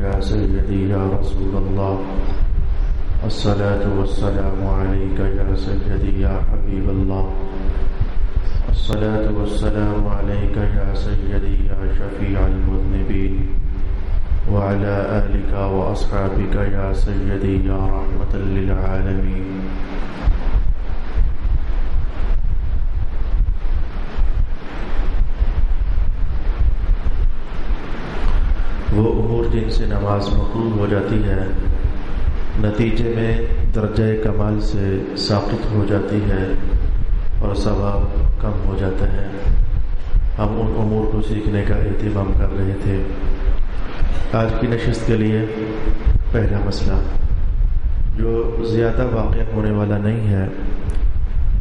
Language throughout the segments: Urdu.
يا سيدي يا رسول الله الصلاة والسلام عليك يا سيدي يا حبيب الله الصلاة والسلام عليك يا سيدي يا شفيع المذنبين وعلى آلك وأصحابك يا سيدي يا رحمة للعالمين. وہ امور جن سے نماز مقروض ہو جاتی ہے نتیجے میں درجہ کمال سے ساقط ہو جاتی ہے اور ثواب کم ہو جاتا ہے. ہم ان امور کو سیکھنے کا اہتمام کر رہے تھے. آج کی نشست کے لیے پہلا مسئلہ جو زیادہ واقع ہونے والا نہیں ہے،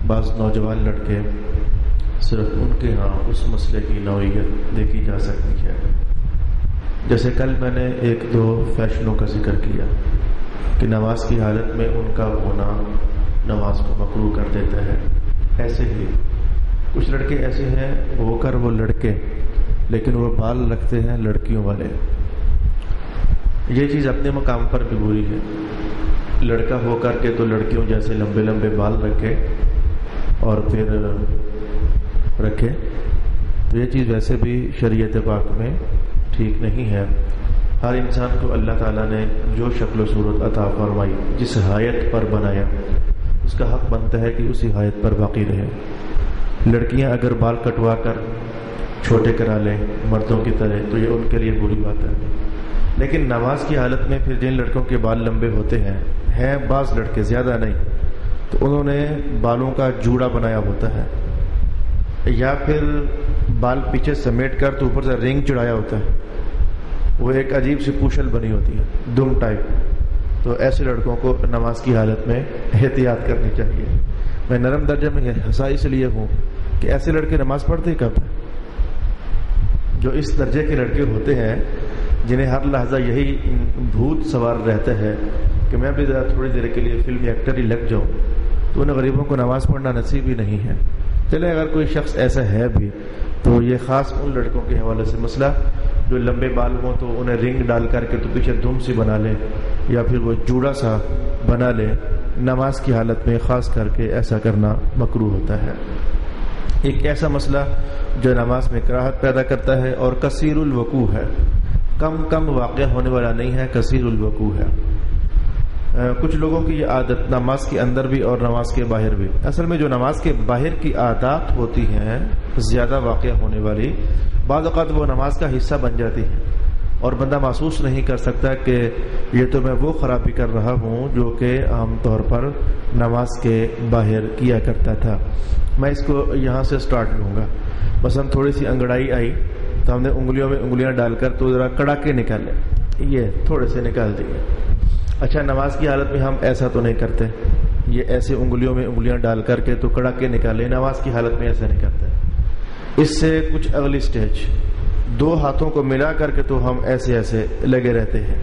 بعض نوجوان لڑکے صرف ان کے ہاں اس مسئلے کی نوعیت دیکھی جا سکتی ہے. جیسے کل میں نے ایک دو فیشنوں کا ذکر کیا کہ نماز کی حالت میں ان کا ہونا نماز کو مکروہ کر دیتا ہے. ایسے ہی کچھ لڑکے ایسے ہیں ہو کر وہ لڑکے لیکن وہ بال رکھتے ہیں لڑکیوں والے. یہ چیز اپنے مقام پر بھی بری ہے. لڑکا ہو کر کے تو لڑکیوں جیسے لمبے لمبے بال رکھے اور پھر رکھے، تو یہ چیز ویسے بھی شریعت پاک میں ٹھیک نہیں ہے. ہر انسان کو اللہ تعالیٰ نے جو شکل و صورت عطا فرمائی، جس حیت پر بنایا، اس کا حق بنتا ہے کہ اسی حیت پر باقی رہے. لڑکیاں اگر بال کٹوا کر چھوٹے کرا لیں مردوں کی طرح تو یہ ان کے لیے بری بات ہے. لیکن نماز کی حالت میں پھر جن لڑکوں کے بال لمبے ہوتے ہیں بعض لڑکے، زیادہ نہیں، تو انہوں نے بالوں کا جوڑا بنایا ہوتا ہے یا پھر بال پیچھے سمیٹ کر تو اوپر سے رنگ چڑھایا ہوتا ہے. وہ ایک عجیب سی پوشل بنی ہوتی ہے، دم ٹائپ. تو ایسے لڑکوں کو نماز کی حالت میں احتیاط کرنی چاہیے. میں نرم درجے میں ہنسا اس لیے ہوں کہ ایسے لڑکے نماز پڑھتے ہی کب ہیں؟ جو اس درجے کے لڑکے ہوتے ہیں جنہیں ہر لحظہ یہی بھوت سوار رہتا ہے کہ میں بھی ذرا تھوڑی دیر کے لیے فلمی ایکٹر ہی لگ جاؤں، تو ان غریبوں کو نماز پڑھنا نصیب ہی نہیں ہے. چلے اگر کوئی شخص ایسا ہے بھی تو یہ خاص ان لڑکوں کے حوالے سے مسئلہ جو لمبے بال ہوں تو انہیں رنگ ڈال کر کے تو پیچھے دم سی بنا لے یا پھر وہ جوڑا سا بنا لے. نماز کی حالت میں خاص کر کے ایسا کرنا مکروہ ہوتا ہے. ایک ایسا مسئلہ جو نماز میں کراہت پیدا کرتا ہے اور کثیر الوقوع ہے، کم واقع ہونے والا نہیں ہے، کثیر الوقوع ہے. کچھ لوگوں کی یہ عادت نماز کے اندر بھی اور نماز کے باہر بھی، اصل میں جو نماز کے باہر کی عادات ہوتی ہیں زیادہ واقع ہونے والی، بعض اوقات وہ نماز کا حصہ بن جاتی ہے اور بندہ محسوس نہیں کر سکتا کہ یہ تو میں وہ خرابی کر رہا ہوں جو کہ عام طور پر نماز کے باہر کیا کرتا تھا. میں اس کو یہاں سے سٹارٹ لوں گا. مثلا تھوڑی سی انگڑائی آئی تو ہم نے انگلیوں میں انگلیاں ڈال کر تو ذرا کڑا کے نکالے، یہ تھوڑے سے نکال دیے. اچھا، نماز کی حالت میں ہم ایسا تو نہیں کرتے، یہ ایسے انگلیوں میں انگلیاں ڈال کر کے تو کڑا کے نکالے. نماز کی حالت میں ایسا نہیں کرتے. اس سے کچھ اگلی سٹیج، دو ہاتھوں کو ملا کر کے تو ہم ایسے لگے رہتے ہیں.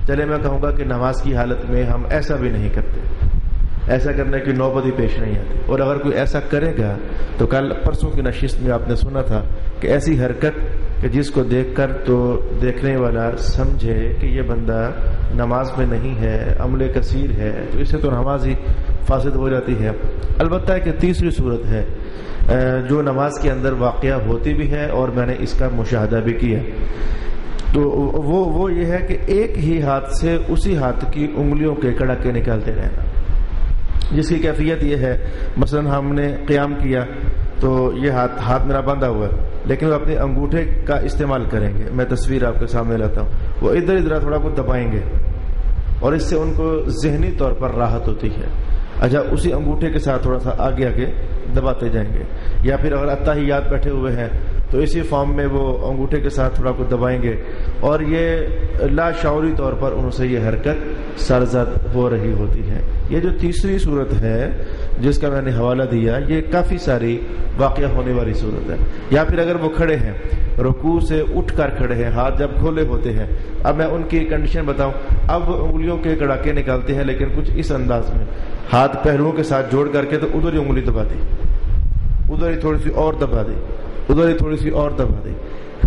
چلے میں کہوں گا کہ نماز کی حالت میں ہم ایسا بھی نہیں کرتے، ایسا کرنے کی نوبت ہی پیش نہیں آتی. اور اگر کوئی ایسا کرے گا تو کل پرسوں کی نشست میں آپ نے سنا تھا کہ ایسی حرکت کہ جس کو دیکھ کر تو دیکھنے والا سمجھے کہ یہ بندہ نماز میں نہیں ہے، عمل کثیر ہے، تو اسے تو نماز ہی فاسد ہو جاتی ہے. البتہ کہ تیسری صورت ہے جو نماز کے اندر واقعہ ہوتی بھی ہے اور میں نے اس کا مشاہدہ بھی کیا. تو وہ یہ ہے کہ ایک ہی ہاتھ سے اسی ہاتھ کی انگلیوں کے کڑکے نکالتے رہنا، جس کی کیفیت یہ ہے مثلا ہم نے قیام کیا تو یہ ہاتھ میرا بندھا ہوا ہے لیکن وہ اپنے انگوٹھے کا استعمال کریں گے. میں تصویر آپ کے سامنے لاتا ہوں. وہ ادھر تھوڑا کچھ دبائیں گے اور اس سے ان کو ذہنی طور پر راحت ہوتی ہے. اچھا، اسی انگوٹھے کے ساتھ تھوڑا سا آگے دباتے جائیں گے. یا پھر اگر اتحیات بیٹھے ہوئے ہیں تو اسی فارم میں وہ انگوٹھے کے ساتھ تھوڑا کچھ دبائیں گے اور یہ لاشعوری طور پر ان سے یہ حرکت سرزد ہو رہی ہوتی ہے. یہ جو تیسری صورت ہے جس کا میں نے حوالہ دیا، یہ کافی ساری واقعہ ہونے والی صورت ہے. یا پھر اگر وہ کھڑے ہیں، رکوع سے اٹھ کر کھڑے ہیں، ہاتھ جب کھولے ہوتے ہیں. اب میں ان کی کنڈیشن بتاؤں. اب انگلیوں کے کڑاکے نکالتے ہیں لیکن کچھ اس انداز میں، ہاتھ پہلوؤں کے ساتھ جوڑ کر کے تو ادھر ہی انگلی دبا دی، ادھر ہی تھوڑی سی اور دبا دی، ادھر ہی تھوڑی سی اور دبا دی.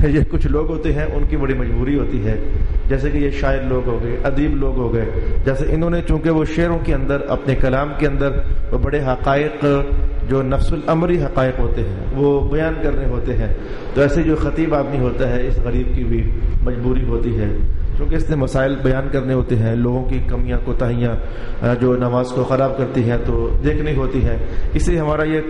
یہ کچھ لوگ ہوتے ہیں ان کی بڑی مجبوری ہوتی ہے، جیسے کہ یہ شاعر لوگ ہو گئے، ادیب لوگ ہو گئے، جیسے انہوں نے چونکہ وہ شعروں کے اندر اپنے کلام کے اندر وہ بڑے حقائق جو نفس الامری حقائق ہوتے ہیں وہ بیان کرنے ہوتے ہیں، تو ایسے جو خطیب آدمی ہوتا ہے اس غریب کی بھی مجبوری ہوتی ہے، کیونکہ اس نے مسائل بیان کرنے ہوتے ہیں، لوگوں کی کمیاں کوتاہیاں جو نماز کو خراب کرتی ہیں تو دیکھنی ہوتی ہے۔ اس لیے ہمارا یہ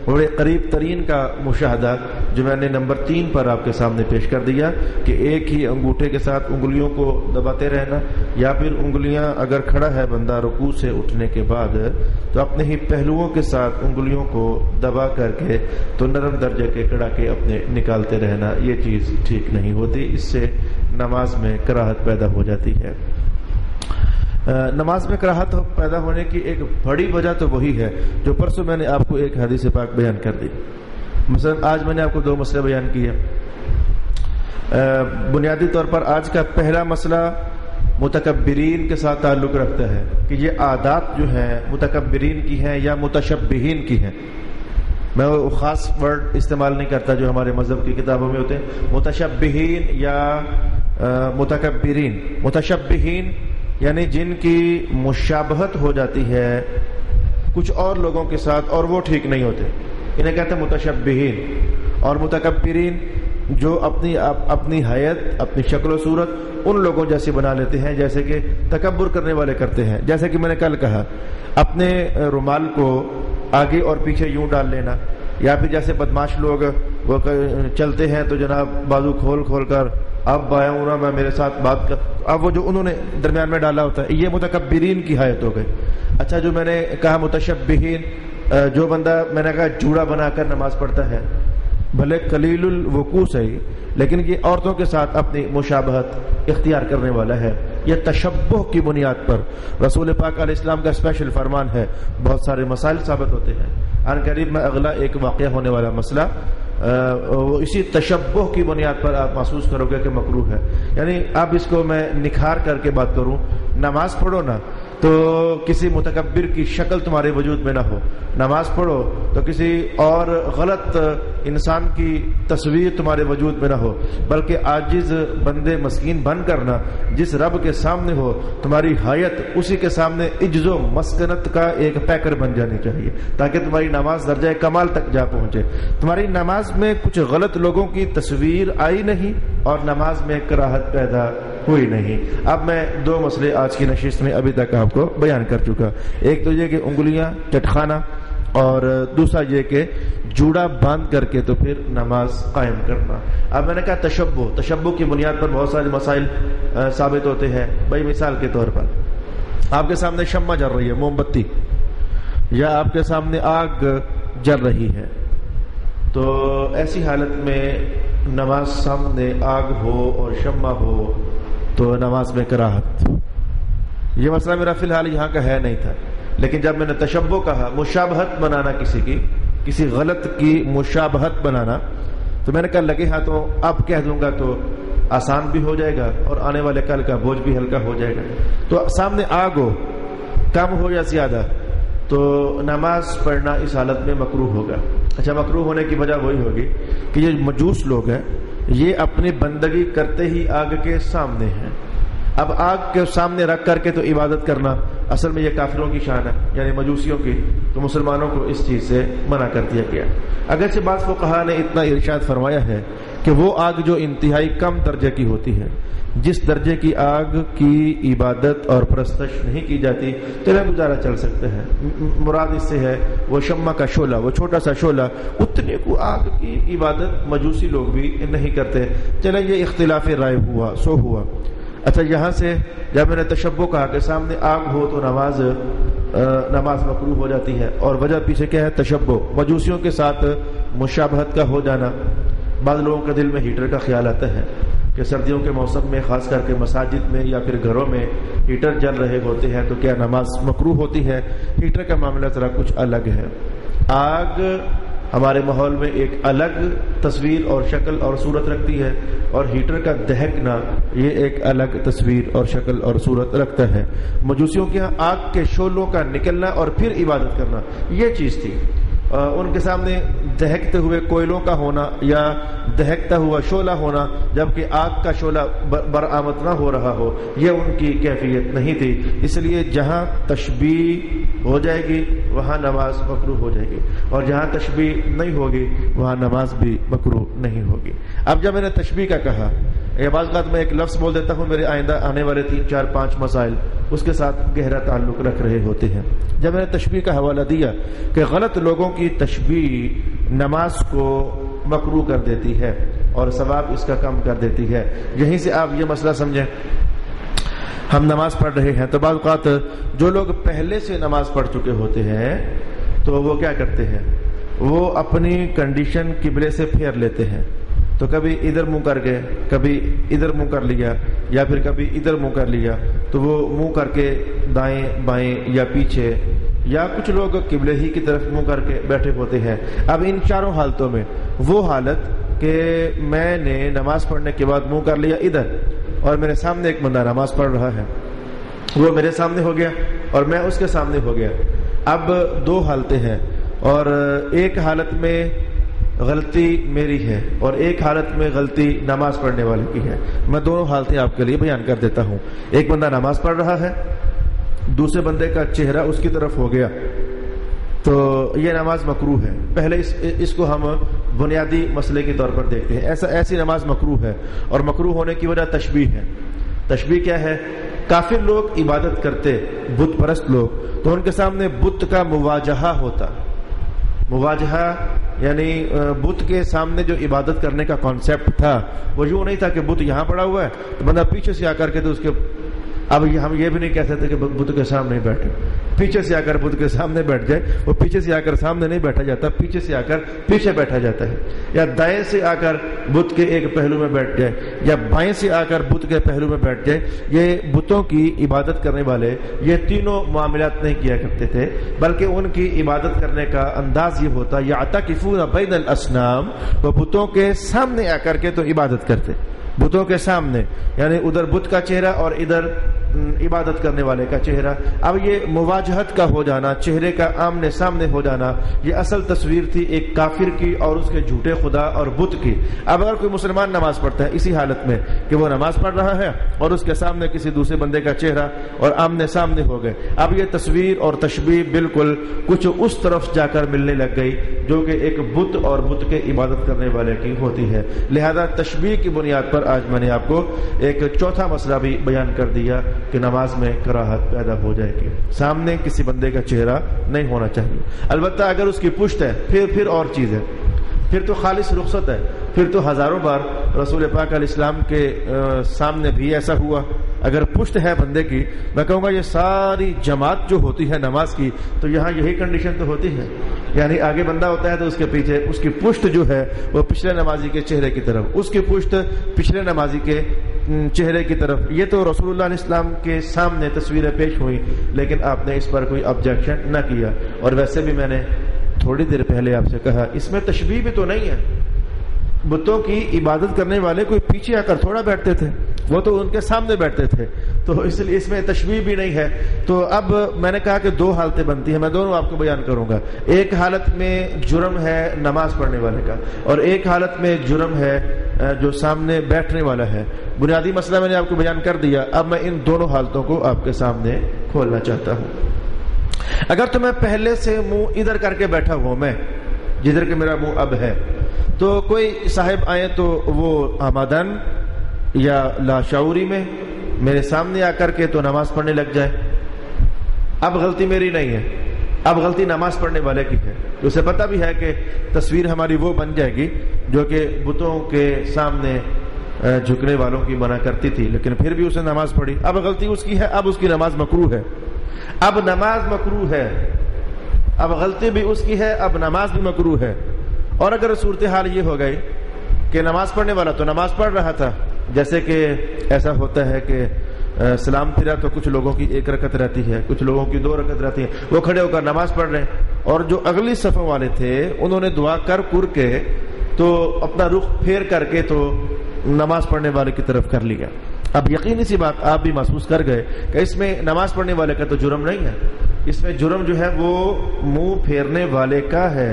بڑے قریب ترین کا مشاہدہ جو میں نے نمبر 3 پر آپ کے سامنے پیش کر دیا کہ ایک ہی انگوٹھے کے ساتھ انگلیوں کو دباتے رہنا، یا پھر انگلیاں اگر کھڑا ہے بندہ رکوع سے اٹھنے کے بعد تو اپنے ہی پہلوؤں کے ساتھ انگلیوں کو دبا کر کے تو نرم درجے کے کڑاکے اپنے نکالتے رہنا، یہ چیز ٹھیک نہیں ہوتی، اس سے نماز میں کراہت پیدا ہو جاتی ہے۔ نماز میں کراہت پیدا ہونے کی ایک بڑی وجہ تو وہی ہے جو پرسوں میں نے آپ کو ایک حدیث پاک بیان کر دی۔ مثلا آج میں نے آپ کو 2 مسئلے بیان کیے۔ بنیادی طور پر آج کا پہلا مسئلہ متکبرین کے ساتھ تعلق رکھتا ہے کہ یہ عادات جو ہیں متکبرین کی ہیں یا متشبہین کی ہیں۔ میں وہ خاص ورڈ استعمال نہیں کرتا جو ہمارے مذہب کی کتابوں میں ہوتے ہیں، متشبہین یا متکبرین۔ متشبہین یعنی جن کی مشابہت ہو جاتی ہے کچھ اور لوگوں کے ساتھ اور وہ ٹھیک نہیں ہوتے، انہیں کہتے ہیں متشبہین۔ اور متکبرین جو اپنی حیت، اپنی شکل و صورت ان لوگوں جیسی بنا لیتے ہیں جیسے کہ تکبر کرنے والے کرتے ہیں، جیسے کہ میں نے کل کہا اپنے رومال کو آگے اور پیچھے یوں ڈال لینا، یا پھر جیسے بدماش لوگ وہ چلتے ہیں تو جناب بازو کھول کھول کر اب بایا ہونا میں میرے ساتھ بات کر، اب وہ جو انہوں نے درمیان میں ڈالا ہوتا ہے یہ متکبرین کی حیت ہو گئی۔ اچھا جو میں نے کہا متشبہین، جو بندہ میں نے کہا جوڑا بنا کر نماز پڑھتا ہے، بھلے قلیل الوقوع صحیح لیکن یہ عورتوں کے ساتھ اپنی مشابہت اختیار کرنے والا ہے، یہ تشبہ کی بنیاد پر رسول پاک علیہ السلام کا اسپیشل فرمان ہے، بہت سارے مسائل ثابت ہوتے ہیں۔ ان قریب میں اگلا ایک واقعہ ہونے والا مسئلہ اسی تشبہ کی بنیاد پر آپ محسوس کرو گے کہ مکروہ ہے، یعنی اب اس کو میں نکھار کر کے بات کروں، نماز پڑھو نا تو کسی متکبر کی شکل تمہارے وجود میں نہ ہو، نماز پڑھو تو کسی اور غلط انسان کی تصویر تمہارے وجود میں نہ ہو، بلکہ عاجز بندے مسکین بن کرنا جس رب کے سامنے ہو تمہاری حیت اسی کے سامنے عجز و مسکنت کا ایک پیکر بن جانی چاہیے تاکہ تمہاری نماز درجہ کمال تک جا پہنچے۔ تمہاری نماز میں کچھ غلط لوگوں کی تصویر آئی نہیں اور نماز میں کراہت پیدا ہوئی نہیں۔ اب میں 2 مسئلے آج کی نشست میں ابھی تک آپ کو بیان کر چکا، ایک تو یہ کہ انگلیاں چٹخانا اور دوسرا یہ کہ جوڑا باندھ کر کے تو پھر نماز قائم کرنا۔ اب میں نے کہا تشبہ کی بنیاد پر بہت سارے مسائل ثابت ہوتے ہیں۔ بھائی مثال کے طور پر آپ کے سامنے شمع جل رہی ہے، موم بتی، یا آپ کے سامنے آگ جل رہی ہے، تو ایسی حالت میں نماز سامنے آگ ہو اور شمع ہو تو نماز میں کراہت۔ یہ مسئلہ میرا فی الحال یہاں کا ہے نہیں تھا، لیکن جب میں نے تشبہ کہا، مشابہت بنانا کسی غلط کی مشابہت بنانا، تو میں نے کہا لگے ہاتھوں اب کہہ دوں گا تو آسان بھی ہو جائے گا اور آنے والے کل کا بوجھ بھی ہلکا ہو جائے گا۔ تو سامنے آگ ہو، کم ہو یا زیادہ، تو نماز پڑھنا اس حالت میں مکروہ ہوگا۔ اچھا مکروہ ہونے کی وجہ وہی ہوگی کہ یہ مجوس لوگ ہیں، یہ اپنی بندگی کرتے ہی آگ کے سامنے ہیں، اب آگ کے سامنے رکھ کر کے تو عبادت کرنا اصل میں یہ کافروں کی شان ہے، یعنی مجوسیوں کی، تو مسلمانوں کو اس چیز سے منع کر دیا گیا۔ اگرچہ بعض فقہاء نے اتنا ارشاد فرمایا ہے کہ وہ آگ جو انتہائی کم درجے کی ہوتی ہے، جس درجے کی آگ کی عبادت اور پرستش نہیں کی جاتی چلے گزارا چل سکتے ہیں، مراد اس سے ہے وہ شمع کا شعلہ، وہ چھوٹا سا شعلہ، اتنے کو آگ کی عبادت مجوسی لوگ بھی نہیں کرتے، چلے یہ اختلاف رائے ہوا سو ہوا۔ اچھا یہاں سے جب میں نے تشبہ کہا کہ سامنے آگ ہو تو نماز مکروہ ہو جاتی ہے، اور وجہ پیچھے کیا ہے؟ تشبہ، مجوسیوں کے ساتھ مشابہت کا ہو جانا۔ بعض لوگوں کے دل میں ہیٹر کا خیال آتا ہے کہ سردیوں کے موسم میں خاص کر کے مساجد میں یا پھر گھروں میں ہیٹر جل رہے ہوتے ہیں تو کیا نماز مکروہ ہوتی ہے؟ ہیٹر کا معاملہ ذرا کچھ الگ ہے۔ آگ ہمارے ماحول میں ایک الگ تصویر اور شکل اور صورت رکھتی ہے، اور ہیٹر کا دہکنا یہ ایک الگ تصویر اور شکل اور صورت رکھتا ہے۔ مجوسیوں کے ہاں آگ کے شعلوں کا نکلنا اور پھر عبادت کرنا یہ چیز تھی، ان کے سامنے دہکتے ہوئے کوئلوں کا ہونا یا دہکتا ہوا شعلہ ہونا جبکہ آگ کا شعلہ برآمد نہ ہو رہا ہو، یہ ان کی کیفیت نہیں تھی. اس لیے جہاں تشبیہ ہو جائے گی وہاں نماز مکروہ ہو جائے گی، اور جہاں تشبیہ نہیں ہوگی وہاں نماز بھی مکروہ نہیں ہوگی. اب جب میں نے تشبیہ کا کہا، یہ بعض اوقات میں ایک لفظ بول دیتا ہوں، میرے آئندہ آنے والے 3 4 5 مسائل اس کے ساتھ گہرا تعلق رکھ رہے ہوتے ہیں. جب میں نے تشبیہ کا حوالہ دیا کہ غلط لوگوں کی تشبیہ نماز کو مکروہ کر دیتی ہے اور ثواب اس کا کم کر دیتی ہے، یہیں سے آپ یہ مسئلہ سمجھیں. ہم نماز پڑھ رہے ہیں تو بعض اوقات جو لوگ پہلے سے نماز پڑھ چکے ہوتے ہیں تو وہ کیا کرتے ہیں، وہ اپنی کنڈیشن قبلے سے پھیر لیتے ہیں. تو کبھی ادھر منہ کر کے، کبھی ادھر منہ کر لیا، یا پھر کبھی ادھر منہ کر لیا، تو وہ منہ کر کے دائیں بائیں یا پیچھے، یا کچھ لوگ قبلے ہی کی طرف منہ کر کے بیٹھے ہوتے ہیں. اب ان چاروں حالتوں میں وہ حالت کہ میں نے نماز پڑھنے کے بعد منہ کر لیا ادھر اور میرے سامنے ایک بندہ نماز پڑھ رہا ہے، وہ میرے سامنے ہو گیا اور میں اس کے سامنے ہو گیا. اب 2 حالتیں ہیں، اور ایک حالت میں غلطی میری ہے اور ایک حالت میں غلطی نماز پڑھنے والے کی ہے. میں دونوں حالتیں آپ کے لیے بیان کر دیتا ہوں. ایک بندہ نماز پڑھ رہا ہے، دوسرے بندے کا چہرہ اس کی طرف ہو گیا، تو یہ نماز مکروہ ہے. پہلے اس کو ہم بنیادی مسئلے کے طور پر دیکھتے ہیں. ایسی نماز مکروہ ہے، اور مکروہ ہونے کی وجہ تشبیہ ہے. تشبیہ کیا ہے؟ کافر لوگ عبادت کرتے، بت پرست لوگ، تو ان کے سامنے بت کا مواجہہ ہوتا. مواجہہ یعنی بت کے سامنے جو عبادت کرنے کا کانسیپٹ تھا وہ یوں نہیں تھا کہ بت یہاں پڑا ہوا ہے تو بندہ پیچھے سے آ کر کے تو اس کے، اب ہم یہ بھی نہیں کہہ سکتے کہ بت کے سامنے بیٹھے، پیچھے سے آ کر بت کے سامنے بیٹھ جائے. وہ پیچھے سے آ کر سامنے نہیں بیٹھا جاتا، پیچھے سے آ کر پیچھے بیٹھا جاتا ہے. یا دائیں سے آ کر بت کے ایک پہلو میں بیٹھ جائے، یا بائیں سے آ کر بت کے پہلو میں بیٹھ جائے. یہ بتوں کی عبادت کرنے والے یہ تینوں معاملات نہیں کیا کرتے تھے، بلکہ ان کی عبادت کرنے کا انداز یہ ہوتا یعتکفون بین الاصنام، وہ بتوں کے سامنے آ کر کے تو عبادت کرتے. بتوں کے سامنے یعنی ادھر بت کا چہرہ اور ادھر عبادت کرنے والے کا چہرہ. اب یہ مواجہت کا ہو جانا، چہرے کا آمنے سامنے ہو جانا، یہ اصل تصویر تھی ایک کافر کی اور اس کے جھوٹے خدا اور بت کی. اب اگر کوئی مسلمان نماز پڑھتا ہے اسی حالت میں کہ وہ نماز پڑھ رہا ہے اور اس کے سامنے کسی دوسرے بندے کا چہرہ اور آمنے سامنے ہو گئے، اب یہ تصویر اور تشبیہ بالکل کچھ اس طرف جا کر ملنے لگ گئی جو کہ ایک بت اور بت کے عبادت کرنے والے کی ہوتی ہے. لہذا تشبیہ کی بنیاد پر آج میں نے آپ کو ایک چوتھا مسئلہ بھی بیان کر دیا کہ نماز میں کراہت پیدا ہو جائے گی. سامنے کسی بندے کا چہرہ نہیں ہونا چاہیے. البتہ اگر اس کی پشت ہے پھر اور چیز ہے، پھر تو خالص رخصت ہے. پھر تو ہزاروں بار رسول پاک علیہ السلام کے سامنے بھی ایسا ہوا. اگر پشت ہے بندے کی، میں کہوں گا یہ ساری جماعت جو ہوتی ہے نماز کی تو یہاں یہی کنڈیشن تو ہوتی ہے. یعنی آگے بندہ ہوتا ہے تو اس کے پیچھے اس کی پشت جو ہے وہ پچھلے نمازی کے چہرے کی طرف، اس کی پشت پچھلے نمازی کے چہرے کی طرف. یہ تو رسول اللہ علیہ السلام کے سامنے تصویریں پیش ہوئی، لیکن آپ نے اس پر کوئی آبجیکشن نہ کیا. اور ویسے بھی میں نے تھوڑی دیر پہلے آپ سے کہا اس میں تشبیہ بھی تو نہیں ہے. بتوں کی عبادت کرنے والے کوئی پیچھے آ کر تھوڑا بیٹھتے تھے، وہ تو ان کے سامنے بیٹھتے تھے، تو اس لیے اس میں تشبیہ بھی نہیں ہے. تو اب میں نے کہا کہ 2 حالتیں بنتی ہیں، میں دونوں آپ کو بیان کروں گا. ایک حالت میں جرم ہے نماز پڑھنے والے کا، اور ایک حالت میں جرم ہے جو سامنے بیٹھنے والا ہے. بنیادی مسئلہ میں نے آپ کو بیان کر دیا. اب میں ان دونوں حالتوں کو آپ کے سامنے کھولنا چاہتا ہوں. اگر تو میں پہلے سے منہ ادھر کر کے بیٹھا ہوں، میں جدھر کہ میرا منہ اب ہے، تو کوئی صاحب آئے تو وہ آمدن یا لاشعوری میں میرے سامنے آ کر کے تو نماز پڑھنے لگ جائے. اب غلطی میری نہیں ہے، اب غلطی نماز پڑھنے والے کی ہے. اسے پتہ بھی ہے کہ تصویر ہماری وہ بن جائے گی جو کہ بتوں کے سامنے جھکنے والوں کی بنا کرتی تھی، لیکن پھر بھی اسے نماز پڑھی. اب غلطی اس کی ہے، اب اس کی نماز مکروہ ہے. اب نماز مکروہ ہے، اب غلطی بھی اس کی ہے، اب نماز بھی مکروہ ہے. اور اگر صورتحال یہ ہو گئی کہ نماز پڑھنے والا تو نماز پڑھ رہا تھا، جیسے کہ ایسا ہوتا ہے کہ سلام پھرا تو کچھ لوگوں کی 1 رکعت رہتی ہے، کچھ لوگوں کی 2 رکعت رہتی ہے، وہ کھڑے ہو کر نماز پڑھ رہے ہیں، اور جو اگلی صفوں والے تھے انہوں نے دعا کر کے تو اپنا رخ پھیر کر کے تو نماز پڑھنے والے کی طرف کر لیا. اب یقینی سی بات آپ بھی محسوس کر گئے کہ اس میں نماز پڑھنے والے کا تو جرم نہیں ہے، اس میں جرم جو ہے وہ منہ پھیرنے والے کا ہے.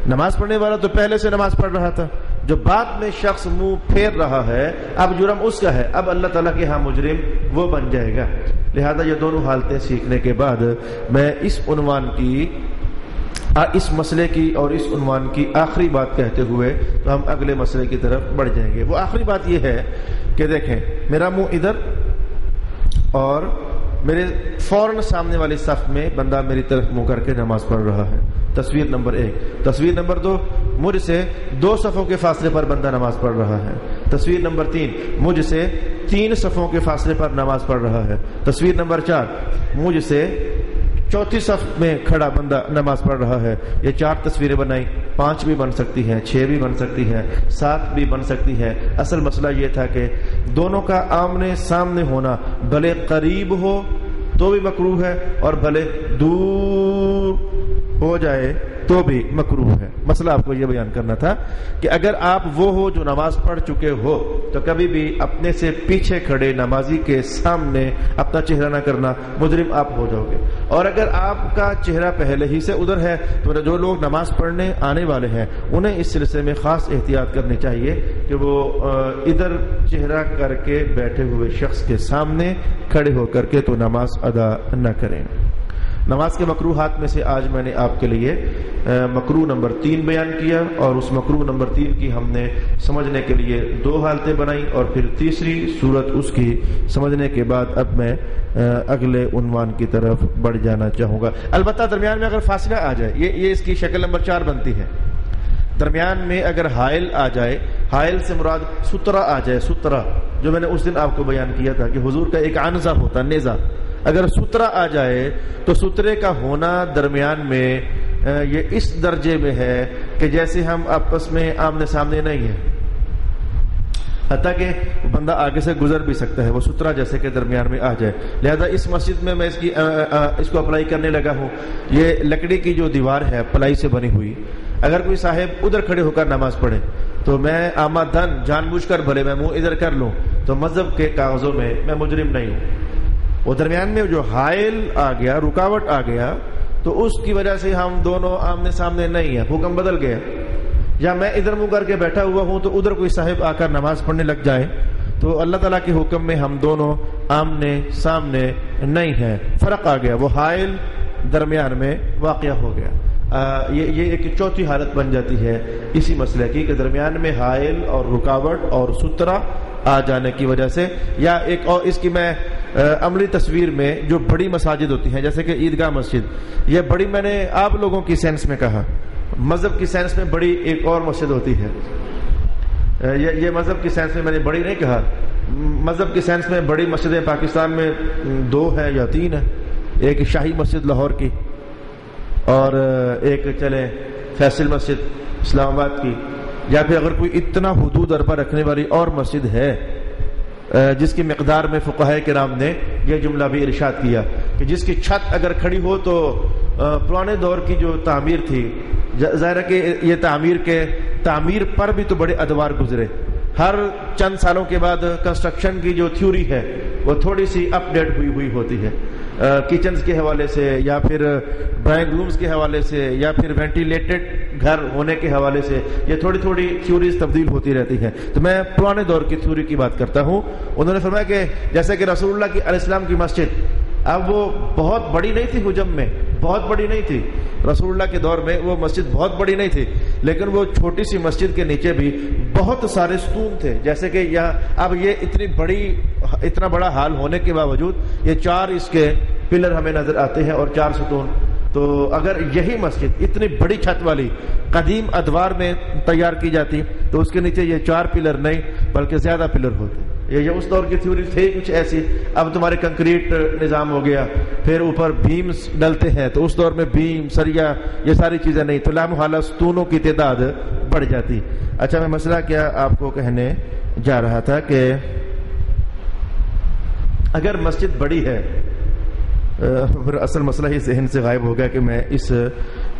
نماز پڑھنے والا تو پہلے سے نماز پڑھ رہا تھا، جو بعد میں شخص منہ پھیر رہا ہے اب جرم اس کا ہے، اب اللہ تعالیٰ کے ہاں مجرم وہ بن جائے گا۔ لہذا یہ دونوں حالتیں سیکھنے کے بعد میں اس مسئلے کی اور اس عنوان کی آخری بات کہتے ہوئے تو ہم اگلے مسئلے کی طرف بڑھ جائیں گے۔ وہ آخری بات یہ ہے کہ دیکھیں، میرا منہ ادھر اور میرے فوراً سامنے والی صف میں بندہ میری طرف منہ کر کے نماز پڑھ رہا ہے، تصویر نمبر 1۔ تصویر نمبر 2، مجھ سے 2 صفوں کے فاصلے پر بندہ نماز پڑھ رہا ہے۔ تصویر نمبر 3، مجھ سے 3 صفوں کے فاصلے پر نماز پڑھ رہا ہے۔ تصویر نمبر 4، مجھ سے 4تھی صف میں کھڑا بندہ نماز پڑھ رہا ہے۔ یہ 4 تصویریں بنائی، 5 بھی بن سکتی ہیں، 6 بھی بن سکتی ہے، 7 بھی بن سکتی ہے۔ اصل مسئلہ یہ تھا کہ دونوں کا آمنے سامنے ہونا بھلے قریب ہو تو بھی مکروہ ہے اور بھلے دور ہو جائے تو بھی مکروہ ہے۔ مسئلہ آپ کو یہ بیان کرنا تھا کہ اگر آپ وہ ہو جو نماز پڑھ چکے ہو تو کبھی بھی اپنے سے پیچھے کھڑے نمازی کے سامنے اپنا چہرہ نہ کرنا، مجرم آپ ہو جاؤ گے۔ اور اگر آپ کا چہرہ پہلے ہی سے ادھر ہے تو جو لوگ نماز پڑھنے آنے والے ہیں انہیں اس سلسلے میں خاص احتیاط کرنی چاہیے کہ وہ ادھر چہرہ کر کے بیٹھے ہوئے شخص کے سامنے کھڑے ہو کر کے تو نماز ادا نہ کریں۔ نماز کے مکروہات میں سے آج میں نے آپ کے لیے مکروہ نمبر 3 بیان کیا، اور اس مکروہ نمبر 3 کی ہم نے سمجھنے کے لیے 2 حالتیں بنائی، اور پھر تیسری صورت اس کی سمجھنے کے بعد اب میں اگلے عنوان کی طرف بڑھ جانا چاہوں گا۔ البتہ درمیان میں اگر فاصلہ آ جائے، یہ اس کی شکل نمبر 4 بنتی ہے۔ درمیان میں اگر حائل آ جائے، حائل سے مراد سترہ آ جائے، سترہ جو میں نے اس دن آپ کو بیان کیا تھا کہ حضور کا ایک عنزہ ہوتا، نیزہ، اگر سترہ آ جائے تو سترے کا ہونا درمیان میں یہ اس درجے میں ہے کہ جیسے ہم آپس میں آمنے سامنے نہیں ہیں، حتیٰ کہ بندہ آگے سے گزر بھی سکتا ہے، وہ سترہ جیسے کہ درمیان میں آ جائے۔ لہذا اس مسجد میں اس کو اپلائی کرنے لگا ہوں۔ یہ لکڑی کی جو دیوار ہے پلائی سے بنی ہوئی، اگر کوئی صاحب ادھر کھڑے ہو کر نماز پڑھے تو میں آمدن جان بوجھ کر بھلے میں منہ ادھر کر لوں تو مذہب کے کاغذوں میں میں مجرم نہیں ہوں۔ وہ درمیان میں جو حائل آ گیا، رکاوٹ آ گیا، تو اس کی وجہ سے ہم دونوں آمنے سامنے نہیں ہیں، حکم بدل گیا۔ یا میں ادھر منہ کر کے بیٹھا ہوا ہوں تو ادھر کوئی صاحب آ کر نماز پڑھنے لگ جائے تو اللہ تعالیٰ کے حکم میں ہم دونوں آمنے سامنے نہیں ہیں، فرق آ گیا، وہ حائل درمیان میں واقع ہو گیا۔ یہ ایک 4تھی حالت بن جاتی ہے اسی مسئلے کی کہ درمیان میں حائل اور رکاوٹ اور سترہ آ جانے کی وجہ سے۔ یا ایک اور اس کی میں عملی تصویر میں جو بڑی مساجد ہوتی ہیں جیسے کہ عیدگاہ مسجد، یہ بڑی، میں نے آپ لوگوں کی سینس میں کہا، مذہب کی سینس میں بڑی ایک اور مسجد ہوتی ہے، یہ مذہب کی سینس میں نے بڑی نہیں کہا، مذہب کی سینس میں بڑی مسجدیں پاکستان میں 2 ہیں یا 3 ہیں، ایک شاہی مسجد لاہور کی، اور ایک چلے فیصل مسجد اسلام آباد کی، یا پھر اگر کوئی اتنا حدود اربا رکھنے والی اور مسجد ہے جس کی مقدار میں فقہاء کرام نے یہ جملہ بھی ارشاد کیا کہ جس کی چھت اگر کھڑی ہو تو پرانے دور کی جو تعمیر تھی، ظاہر ہے کہ یہ تعمیر پر بھی تو بڑے ادوار گزرے، ہر چند سالوں کے بعد کنسٹرکشن کی جو تھیوری ہے وہ تھوڑی سی اپ ڈیٹ ہوئی ہوتی ہے، کچنز کے حوالے سے یا پھر ڈرائنگ رومز کے حوالے سے یا پھر وینٹیلیٹڈ گھر ہونے کے حوالے سے یہ تھوڑی تھیوریز تبدیل ہوتی رہتی ہے۔ تو میں پرانے دور کی تھیوری کی بات کرتا ہوں۔ انہوں نے فرمایا کہ جیسے کہ رسول اللہ کی علیہ السلام کی مسجد، اب وہ بہت بڑی نہیں تھی، حجم میں بہت بڑی نہیں تھی، رسول اللہ کے دور میں وہ مسجد بہت بڑی نہیں تھی، لیکن وہ چھوٹی سی مسجد کے نیچے بھی بہت سارے ستون تھے، جیسے کہ یہاں اب یہ اتنا بڑا حال ہونے کے باوجود یہ 4 اس کے پلر ہمیں نظر آتے ہیں اور 4 ستون۔ تو اگر یہی مسجد اتنی بڑی چھت والی قدیم ادوار میں تیار کی جاتی تو اس کے نیچے یہ 4 پلر نہیں بلکہ زیادہ پلر ہوتے۔ یہ اس دور کی تھیوری تھی کچھ ایسی۔ اب تمہارے کنکریٹ نظام ہو گیا، پھر اوپر بیمز ڈلتے ہیں، تو اس دور میں بیم، سریا، یہ ساری چیزیں نہیں، تو لامحالہ ستونوں کی تعداد بڑھ جاتی۔ اچھا، میں مسئلہ کیا آپ کو کہنے جا رہا تھا کہ اگر مسجد بڑی ہے، پھر اصل مسئلہ ہی ذہن سے غائب ہو گیا کہ میں اس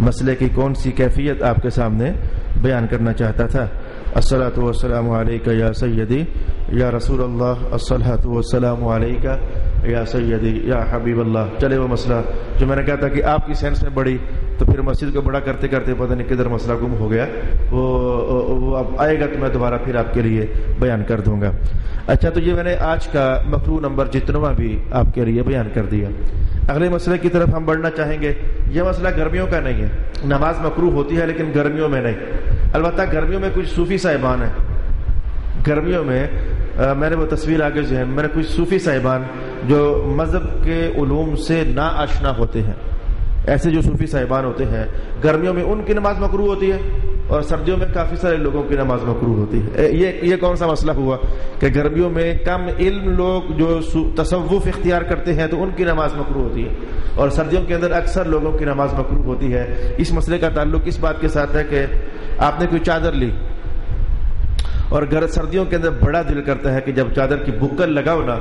مسئلے کی کون سی کیفیت آپ کے سامنے بیان کرنا چاہتا تھا۔ الصلاۃ والسلام علیک یا سیدی یا رسول اللہ، الصلاۃ والسلام علیک یا سیدی یا حبیب اللہ۔ چلے وہ مسئلہ جو میں نے کہا تھا کہ آپ کی سینس میں بڑی تو پھر مسجد کو بڑا کرتے کرتے پتہ نہیں کدھر مسئلہ گم ہو گیا. وہ اب آئے گا تو میں دوبارہ پھر آپ کے لیے بیان کر دوں گا. اچھا، تو یہ میں نے آج کا مکروہ نمبر جتنا بھی آپ کے لیے بیان کر دیا. اگلے مسئلے کی طرف ہم بڑھنا چاہیں گے. یہ مسئلہ گرمیوں کا نہیں ہے. نماز مکروہ ہوتی ہے لیکن گرمیوں میں نہیں. البتہ گرمیوں میں کچھ صوفی صاحبان ہیں. گرمیوں میں میں نے وہ تصویر آگے ذہن میں نے کچھ صوفی صاحبان جو مذہب کے علوم سے نا آشنا ہوتے ہیں، ایسے جو صوفی صاحبان ہوتے ہیں، گرمیوں میں ان کی نماز مکروہ ہوتی ہے اور سردیوں میں کافی سارے لوگوں کی نماز مکروہ ہوتی ہے. یہ کون سا مسئلہ ہوا کہ گرمیوں میں کم علم لوگ جو تصوف اختیار کرتے ہیں تو ان کی نماز مکروہ ہوتی ہے اور سردیوں کے اندر اکثر لوگوں کی نماز مکروہ ہوتی ہے. اس مسئلے کا تعلق اس بات کے ساتھ ہے کہ آپ نے کوئی چادر لی اور سردیوں کے اندر بڑا دل کرتا ہے کہ جب چادر کی بکل لگاؤ نا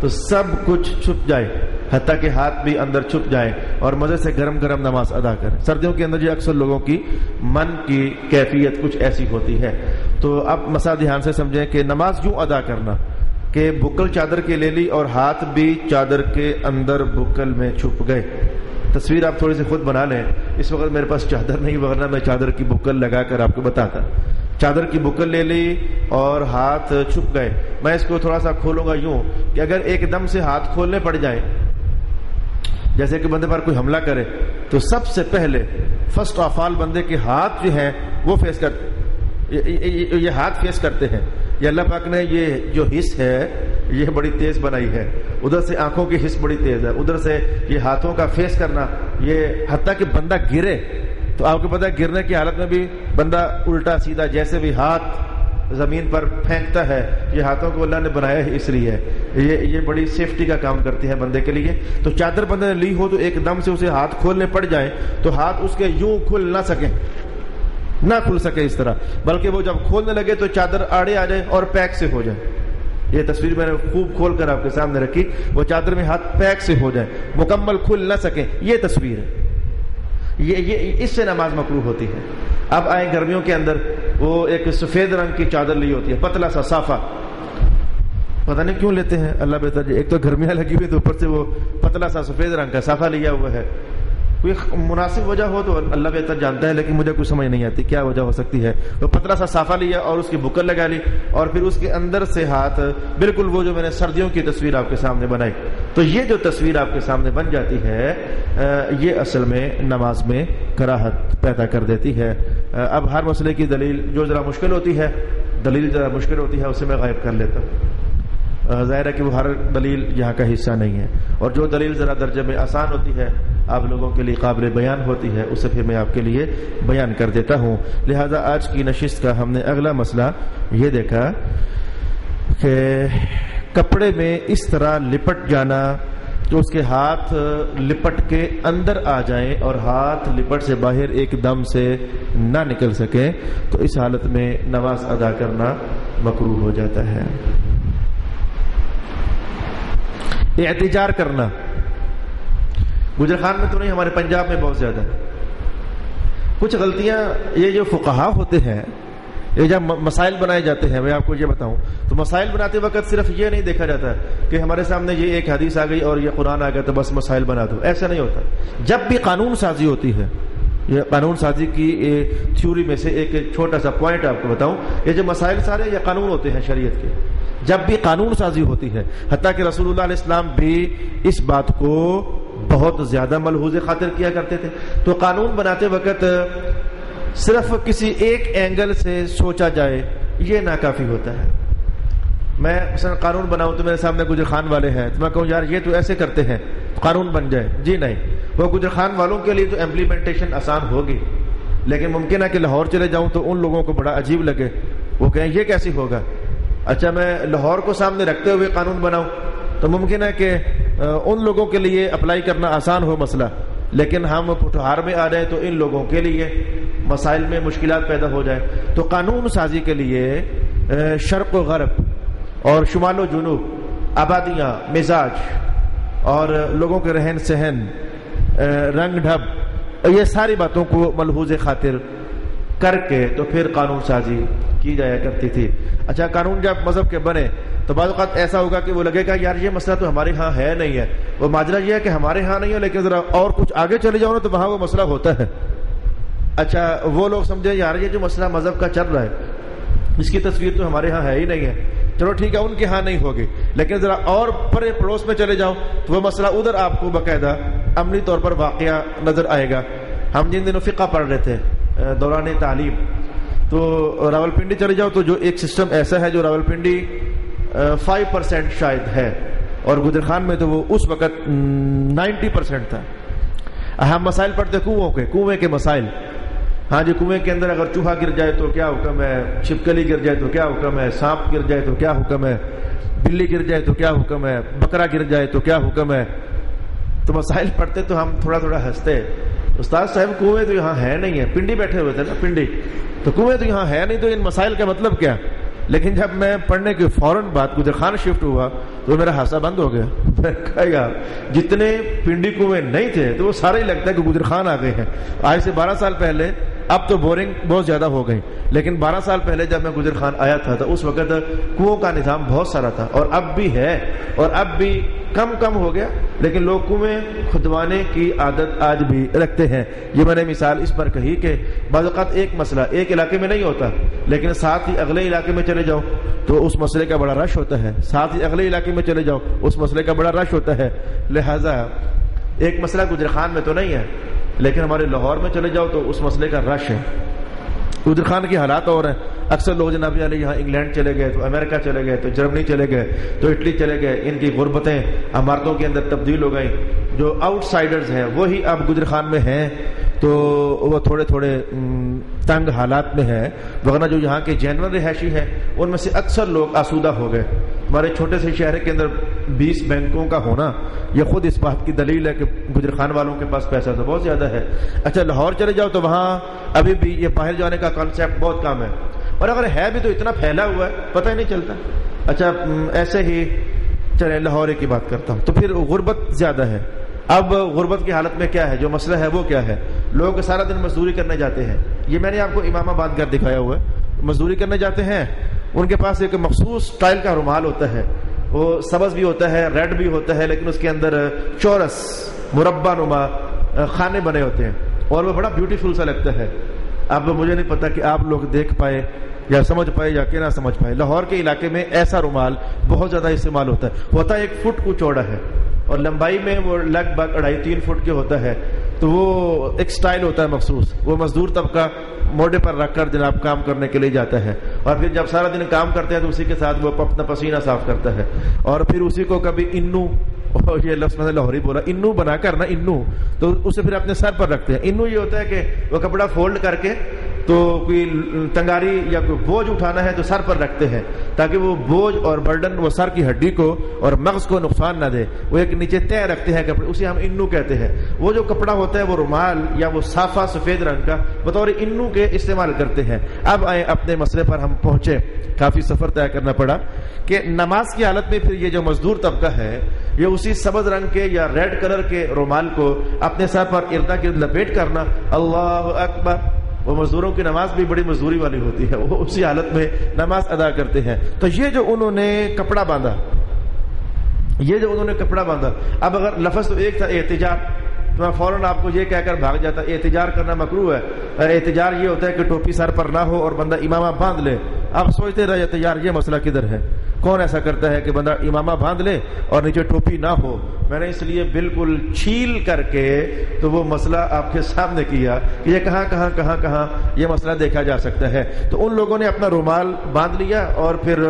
تو سب کچھ چھپ جائے، حتیٰ کہ ہاتھ بھی اندر چھپ جائے اور مزے سے گرم گرم نماز ادا کریں. سردیوں کے اندر یہ اکثر لوگوں کی من کی کیفیت کچھ ایسی ہوتی ہے. تو اب مسئلہ دھیان سے سمجھیں کہ نماز یوں ادا کرنا کہ بکل چادر کے لے لی اور ہاتھ بھی چادر کے اندر بکل میں چھپ گئے. تصویر آپ تھوڑی سی خود بنا لیں. اس وقت میرے پاس چادر نہیں، ورنہ میں چادر کی بکل لگا کر آپ کو بتاتا. چادر کی بکل لے لی اور ہاتھ چھپ گئے. میں اس کو تھوڑا سا کھولوں گا یوں کہ اگر ایک دم سے ہاتھ کھولنے پڑ جائیں، جیسے کہ بندے پر کوئی حملہ کرے، تو سب سے پہلے فرسٹ آف آل بندے کے ہاتھ جو ہیں وہ فیس کرتے، یہ ہاتھ فیس کرتے ہیں. یہ اللہ پاک نے یہ جو حس ہے یہ بڑی تیز بنائی ہے. ادھر سے آنکھوں کی حس بڑی تیز ہے، ادھر سے یہ ہاتھوں کا فیس کرنا. یہ حتیٰ کہ بندہ گرے تو آپ کو پتا ہے گرنے کی حالت میں بھی بندہ الٹا سیدھا جیسے بھی ہاتھ زمین پر پھینکتا ہے. یہ ہاتھوں کو اللہ نے بنایا ہے اس لیے یہ بڑی سیفٹی کا کام کرتی ہے بندے کے لیے. تو چادر بندے نے لی ہو تو ایک دم سے اسے ہاتھ کھولنے پڑ جائیں تو ہاتھ اس کے یوں کھل نہ سکیں، نہ کھل سکے اس طرح، بلکہ وہ جب کھولنے لگے تو چادر آڑے آ جائے اور پیک سے ہو جائے. یہ تصویر میں نے خوب کھول کر آپ کے سامنے رکھی. وہ چادر میں ہاتھ پیک سے ہو جائے، مکمل کھل نہ سکیں. یہ تصویر ہے. یہ اس سے نماز مکروہ ہوتی ہے. اب آئے گرمیوں کے اندر وہ ایک سفید رنگ کی چادر لی ہوتی ہے، پتلا سا صافہ. پتہ نہیں کیوں لیتے ہیں، اللہ بہتر. ایک تو گرمیاں لگی ہوئی تو اوپر سے وہ پتلا سا سفید رنگ کا صافہ لیا ہوا ہے. کوئی مناسب وجہ ہو تو اللہ بہتر جانتا ہے، لیکن مجھے کوئی سمجھ نہیں آتی کیا وجہ ہو سکتی ہے. وہ پتلا سا صافہ لیا اور اس کی بکل لگا لی اور پھر اس کے اندر سے ہاتھ بالکل وہ جو میں نے سردیوں کی تصویر آپ کے سامنے بنائی. تو یہ جو تصویر آپ کے سامنے بن جاتی ہے یہ اصل میں نماز میں کراہت پیدا کر دیتی ہے. اب ہر مسئلے کی دلیل جو ذرا مشکل ہوتی ہے، اسے میں غائب کر لیتا ہوں. ظاہر ہے کہ وہ ہر دلیل یہاں کا حصہ نہیں ہے، اور جو دلیل ذرا درجے میں آسان ہوتی ہے، آپ لوگوں کے لیے قابل بیان ہوتی ہے، اسے پھر میں آپ کے لیے بیان کر دیتا ہوں. لہذا آج کی نشست کا ہم نے اگلا مسئلہ یہ دیکھا کہ کپڑے میں اس طرح لپٹ جانا کہ اس کے ہاتھ لپٹ کے اندر آ جائیں اور ہاتھ لپٹ سے باہر ایک دم سے نہ نکل سکے، تو اس حالت میں نماز ادا کرنا مکروہ ہو جاتا ہے. احتجار کرنا گجرخان میں تو نہیں، ہمارے پنجاب میں بہت زیادہ. کچھ غلطیاں یہ جو فقہا ہوتے ہیں، یہ جب مسائل بنائے جاتے ہیں، میں آپ کو یہ بتاؤں تو مسائل بناتے وقت صرف یہ نہیں دیکھا جاتا کہ ہمارے سامنے یہ ایک حدیث آ گئی اور یہ قرآن آ گیا تو بس مسائل بنا دو. ایسا نہیں ہوتا. جب بھی قانون سازی ہوتی ہے، یہ قانون سازی کی تھیوری میں سے ایک چھوٹا سا پوائنٹ آپ کو بتاؤں، یہ جو مسائل سارے یہ قانون ہوتے ہیں شریعت کے. جب بھی قانون سازی ہوتی ہے، حتیٰ کہ رسول اللہ علیہ السلام بھی اس بات کو بہت زیادہ ملحوظ خاطر کیا کرتے تھے. تو قانون بناتے وقت صرف کسی ایک اینگل سے سوچا جائے یہ ناکافی ہوتا ہے. میں مثلا قانون بناؤں تو میرے سامنے گجر خان والے ہیں تو میں کہوں یار یہ تو ایسے کرتے ہیں قانون بن جائے. جی نہیں، وہ گجر خان والوں کے لیے تو امپلیمنٹیشن آسان ہوگی، لیکن ممکن ہے کہ لاہور چلے جاؤں تو ان لوگوں کو بڑا عجیب لگے، وہ کہیں یہ کیسے ہوگا. اچھا، میں لاہور کو سامنے رکھتے ہوئے قانون بناؤں تو ممکن ہے کہ ان لوگوں کے لیے اپلائی کرنا آسان ہو مسئلہ، لیکن ہم پٹھار میں آ رہے تو ان لوگوں کے لیے مسائل میں مشکلات پیدا ہو جائے. تو قانون سازی کے لیے شرق و غرب اور شمال و جنوب، آبادیاں، مزاج اور لوگوں کے رہن سہن، رنگ ڈھب، یہ ساری باتوں کو ملحوظ خاطر کر کے تو پھر قانون سازی کی جایا کرتی تھی. اچھا، قانون جب مذہب کے بنے تو بعض اوقات ایسا ہوگا کہ وہ لگے گا یار یہ مسئلہ تو ہمارے ہاں ہے نہیں ہے. وہ ماجرا یہ ہے کہ ہمارے ہاں نہیں ہے, لیکن ذرا اور کچھ آگے چلے جاؤ نا تو وہاں وہ مسئلہ ہوتا ہے. اچھا وہ لوگ سمجھے یار یہ جو مسئلہ مذہب کا چل رہا ہے اس کی تصویر تو ہمارے ہاں ہے ہی نہیں ہے, چلو ٹھیک ہے ان کے ہاں نہیں ہوگی, لیکن ذرا اور پرے پڑوس میں چلے جاؤ تو وہ مسئلہ ادھر آپ کو باقاعدہ عملی طور پر واقعہ نظر آئے گا. ہم جن دنوں فقہ پڑھ رہے تھے دوران تعلیم, تو راولپنڈی چلے جاؤ تو جو ایک سسٹم ایسا ہے جو راولپنڈی 5% شاید ہے, اور گجر خان میں تو وہ اس وقت 90% تھا. ہم مسائل پڑھتے کنویں کے مسائل. ہاں جی, کنویں کے اندر اگر چوہا گر جائے تو کیا حکم ہے, چھپکلی گر جائے تو کیا حکم ہے, سانپ گر جائے تو کیا حکم ہے, بلی گر جائے تو کیا حکم ہے, بکرا گر جائے تو کیا حکم ہے. تو مسائل پڑھتے تو ہم تھوڑا تھوڑا ہنستے, استاد صاحب کنویں تو یہاں ہے نہیں ہے. پنڈی بیٹھے ہوئے تھے نا, پنڈی, تو کنویں تو یہاں ہے نہیں, تو ان مسائل کا مطلب کیا. لیکن جب میں پڑھنے کے فوراً بعد گجر خان شفٹ ہوا تو میرا ہانسا بند ہو گیا. میں کہا یار جتنے پنڈی کنویں نہیں تھے تو وہ سارے ہی لگتا ہے کہ گجر خان آ گئے ہیں. آج سے 12 سال پہلے, اب تو بورنگ بہت زیادہ ہو گئی, لیکن 12 سال پہلے جب میں گجر خان آیا تھا تو اس وقت کنووں کا نظام بہت سارا تھا, اور اب بھی ہے, اور اب بھی کم ہو گیا, لیکن لوگ کنویں کھدوانے کی عادت آج بھی رکھتے ہیں. یہ میں نے مثال اس پر کہی کہ بعض اوقات ایک مسئلہ ایک علاقے میں نہیں ہوتا, لیکن ساتھ ہی اگلے علاقے میں چلے جاؤ تو اس مسئلے کا بڑا رش ہوتا ہے, ساتھ ہی اگلے علاقے میں چلے جاؤ اس مسئلے کا بڑا رش ہوتا ہے. لہذا ایک مسئلہ گجر خان میں تو نہیں ہے, لیکن ہمارے لاہور میں چلے جاؤ تو اس مسئلے کا رش ہے. گجر خان کے حالات اور ہیں. اکثر لوگ جناب علی یہاں انگلینڈ چلے گئے تو امریکہ چلے گئے تو جرمنی چلے گئے تو اٹلی چلے گئے, ان کی غربتیں عمارتوں کے اندر تبدیل ہو گئیں. جو آؤٹ سائڈرز ہیں وہی اب گجر خان میں ہیں تو وہ تھوڑے تنگ حالات میں ہے, ورنہ جو یہاں کے جنرل رہائشی ہیں ان میں سے اکثر لوگ آسودہ ہو گئے. ہمارے چھوٹے سے شہر کے اندر 20 بینکوں کا ہونا یہ خود اس بات کی دلیل ہے کہ گجر خان والوں کے پاس پیسہ تو بہت زیادہ ہے. اچھا لاہور چلے جاؤ تو وہاں ابھی بھی یہ باہر جانے کا کانسیپٹ بہت کم ہے, اور اگر ہے بھی تو اتنا پھیلا ہوا ہے پتہ ہی نہیں چلتا. اچھا ایسے ہی چلے لاہور کی بات کرتا ہوں, تو پھر غربت زیادہ ہے. اب غربت کی حالت میں کیا ہے, جو مسئلہ ہے وہ کیا ہے, لوگ سارا دن مزدوری کرنے جاتے ہیں. یہ میں نے آپ کو امامہ باندھ کر دکھایا ہوا ہے, مزدوری کرنے جاتے ہیں, ان کے پاس ایک مخصوص سٹائل کا رومال ہوتا ہے, وہ سبز بھی ہوتا ہے, ریڈ بھی ہوتا ہے, لیکن اس کے اندر چورس مربع نما خانے بنے ہوتے ہیں, اور وہ بڑا بیوٹیفل سا لگتا ہے. اب مجھے نہیں پتا کہ آپ لوگ دیکھ پائے یا سمجھ پائے یا کہ نہ سمجھ پائے. لاہور کے علاقے میں ایسا رومال بہت زیادہ استعمال ہوتا ہے 1 فٹ کو چوڑا ہے, اور لمبائی میں وہ لگ بھگ 2.5-3 فٹ کے ہوتا ہے. تو وہ ایک سٹائل ہوتا ہے مخصوص, وہ مزدور طبقہ موڈے پر رکھ کر جناب کام کرنے کے لیے جاتا ہے, اور پھر جب سارا دن کام کرتے ہیں تو اسی کے ساتھ وہ اپنا پسینہ صاف کرتا ہے, اور پھر اسی کو کبھی انو, یہ لفظ میں نے لاہوری بولا, انو بنا کر نا, انو تو اسے پھر اپنے سر پر رکھتے ہیں. انو یہ ہوتا ہے کہ وہ کپڑا فولڈ کر کے تو کوئی تنگاری یا کوئی بوجھ اٹھانا ہے تو سر پر رکھتے ہیں, تاکہ وہ بوجھ اور برڈن وہ سر کی ہڈی کو اور مغز کو نقصان نہ دے. وہ ایک نیچے طے رکھتے ہیں کپڑے, اسے ہم انو کہتے ہیں. وہ جو کپڑا ہوتا ہے وہ رومال یا وہ صافہ سفید رنگ کا بطور انو کے استعمال کرتے ہیں. اب آئے اپنے مسئلے پر ہم پہنچے, کافی سفر طے کرنا پڑا کہ نماز کی حالت میں پھر یہ جو مزدور طبقہ ہے یہ اسی سبز رنگ کے یا ریڈ کلر کے رومال کو اپنے سر پر اردا گرد لپیٹ کرنا, اللہ اکبر. وہ مزدوروں کی نماز بھی بڑی مزدوری والی ہوتی ہے, وہ اسی حالت میں نماز ادا کرتے ہیں. تو یہ جو انہوں نے کپڑا باندھا, اب اگر لفظ تو ایک تھا احتجاج, تو میں فوراً آپ کو یہ کہہ کر بھاگ جاتا احتجاج کرنا مکروہ ہے. احتجاج یہ ہوتا ہے کہ ٹوپی سر پر نہ ہو اور بندہ امامہ باندھ لے. آپ سوچتے رہے احتجاج یہ مسئلہ کدھر ہے, کون ایسا کرتا ہے کہ بندہ امامہ باندھ لے اور نیچے ٹوپی نہ ہو. میں نے اس لیے بالکل چھیل کر کے تو وہ مسئلہ آپ کے سامنے کیا کہ یہ کہاں یہ مسئلہ دیکھا جا سکتا ہے. تو ان لوگوں نے اپنا رومال باندھ لیا اور پھر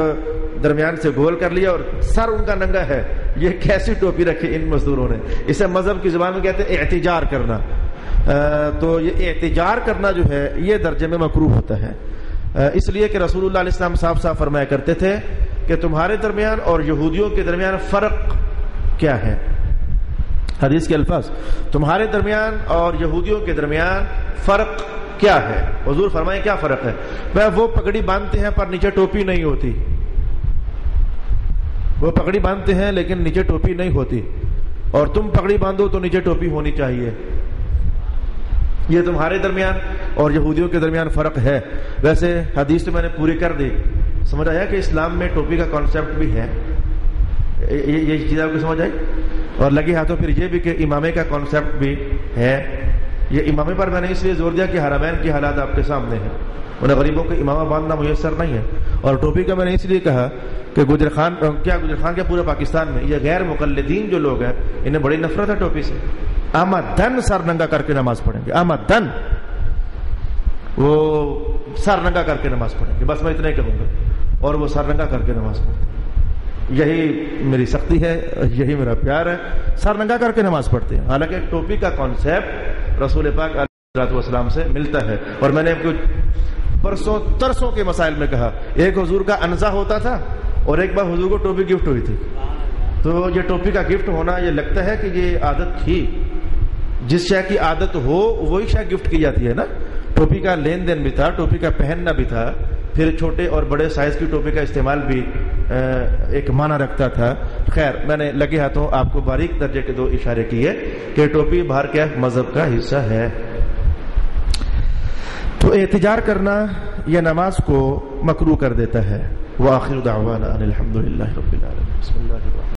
درمیان سے گول کر لیا, اور سر ان کا ننگا ہے. یہ کیسی ٹوپی رکھی ان مزدوروں نے, اسے مذہب کی زبان میں کہتے ہیں احتجاج کرنا. تو یہ احتجاج کرنا جو ہے یہ درجے میں مکروہ ہوتا ہے, اس لیے کہ رسول اللہ علیہ السلام صاف فرمایا کرتے تھے کہ تمہارے درمیان اور یہودیوں کے درمیان فرق کیا ہے. حدیث کے الفاظ, تمہارے درمیان اور یہودیوں کے درمیان فرق کیا ہے. حضور فرمائے کیا فرق ہے. وہ پگڑی باندھتے ہیں پر نیچے ٹوپی نہیں ہوتی, وہ پگڑی باندھتے ہیں لیکن نیچے ٹوپی نہیں ہوتی, اور تم پگڑی باندھو تو نیچے ٹوپی ہونی چاہیے. یہ تمہارے درمیان اور یہودیوں کے درمیان فرق ہے. ویسے حدیث تو میں نے پوری کر دی, سمجھ آیا کہ اسلام میں ٹوپی کا کانسیپٹ بھی ہے؟ یہ چیز آپ کو سمجھ آئی؟ اور لگے ہاتھوں پھر یہ بھی کہ امامے کا کانسیپٹ بھی ہے. یہ امامے پر میں نے اس لیے زور دیا کہ حرمین کی حالات آپ کے سامنے ہیں، انہیں غریبوں کو امامہ باندھنا میسر نہیں ہے. اور ٹوپی کا میں نے اس لیے کہا کہ گجر خان کے پورے پاکستان میں یہ غیر مقلدین جو لوگ ہیں انہیں بڑی نفرت ہے ٹوپی سے. آمدن سر ننگا کر کے نماز پڑھیں گے، آمدن وہ سر ننگا کر کے نماز پڑھیں گے، بس میں اتنا ہی کہوں گا. اور وہ سر ننگا کر کے نماز پڑھیں گے. یہی میری سختی ہے، یہی میرا پیار ہے، سر ننگا کر کے نماز پڑھتے ہیں. حالانکہ ٹوپی کا کانسیپٹ رسول پاک علیہ السلام سے ملتا ہے. اور میں نے برسوں ترسوں کے مسائل میں کہا، ایک حضور کا انزا ہوتا تھا اور ایک بار حضور کو ٹوپی گفٹ ہوئی تھی. تو یہ ٹوپی کا گفٹ ہونا، یہ لگتا ہے کہ یہ عادت تھی. جس شے کی عادت ہو وہی شے گفٹ کی جاتی ہے نا. ٹوپی کا لین دین بھی تھا، ٹوپی کا پہننا بھی تھا، پھر چھوٹے اور بڑے سائز کی ٹوپی کا استعمال بھی ایک معنی رکھتا تھا. خیر، میں نے لگے ہاتھوں آپ کو باریک درجے کے 2 اشارے کیے کہ ٹوپی باہر کیا مذہب کا حصہ ہے. تو احتجار کرنا یہ نماز کو مکروہ کر دیتا ہے. وآخر دعوانا ان الحمد للہ رب العالمین.